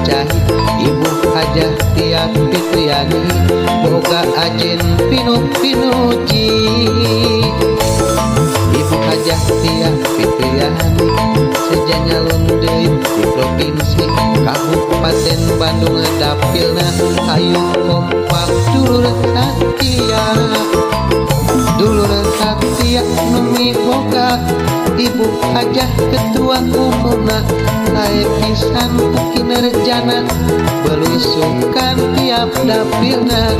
Cai Ibu Hajah Tia Fitriani boga ajen pinuji. Ibu Hajah Tia Fitriani seja nyalon deui di provinsi Kabupaten Bandung dapilna hayu kompak dulur satia. Dulur satia numi boga Ibu Hajah ketua umumna sae pisan kinerjana belusukan tiap dapilna.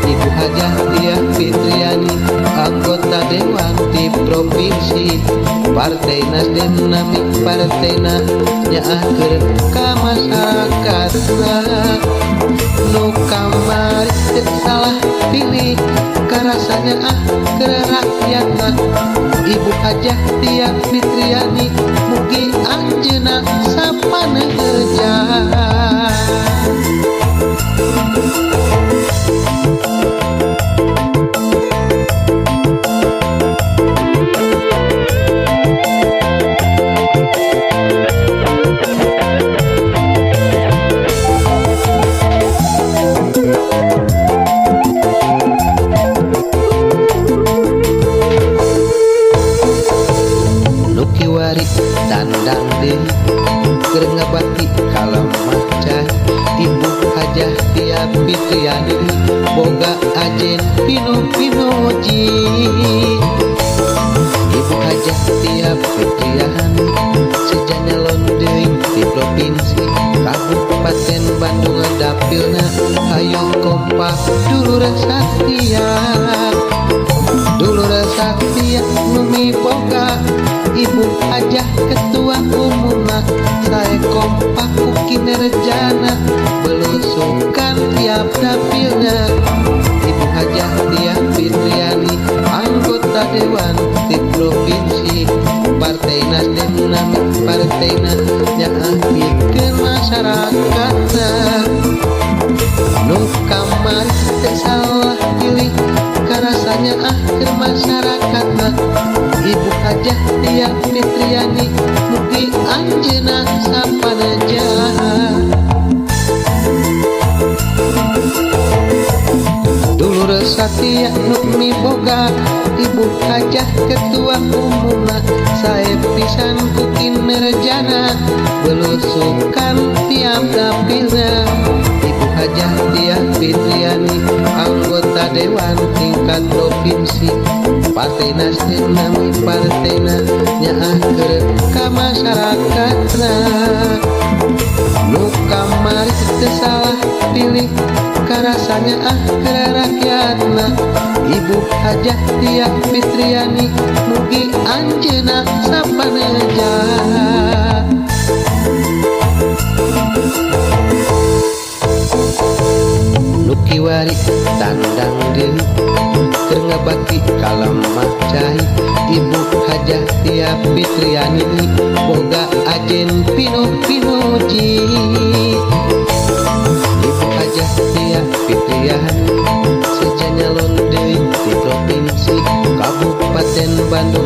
Ibu Hajah Tia Fitriani anggota dewan di provinsi Partai Nasdem nami partena nyaahkeun ka masyarakatna. Nu kamari teu salah pilih karasanya keur rakyatna. Ibu Hajah Tia Fitriani mugi anjeunna sapaneja. Dandang deui keur ngabati kalemah Cai Ibu Hajah Tia Fitriani boga ajen pinuji. Ibu Hajah Tia Fitriani seja nyalon deui di provinsi Kabupaten Bandung dapilna hayu kompak dulur satia. Dulur satia numi boga Ibu Hajah ketua umumna sae kompak ku kinerjana belusukan tiap dapilna. Ibu Hajah Tia Fitriani anggota dewan di provinsi Partai Nasdem nami partena nyaahkeun masyarakatna. Nu kamari teu salah pilih karasanya keur masyarakatna. Ibu Hajah Tia Fitriani mugi anjeunna sapaneja. Dulur satia nu boga Ibu Hajah ketua umumna sae pisan ku kinerjana belusukan tiap dapilna. Ibu Hajah Tia Fitriani anggota dewan tingkat provinsi Partai Nasdem nami partena nyaahkeun ka masyarakatna. Nu kamari teu salah pilih karasanya keur rakyatna. Ibu Hajah Tia Fitriani mugi anjeunna sapaneja. Nu kiwari dandang deui keur ngabati kalemah Cai Ibu Hajah Tia Fitriani boga ajen pinuji. Ibu Hajah Tia Fitriani seja nyalon deui di provinsi Kabupaten Bandung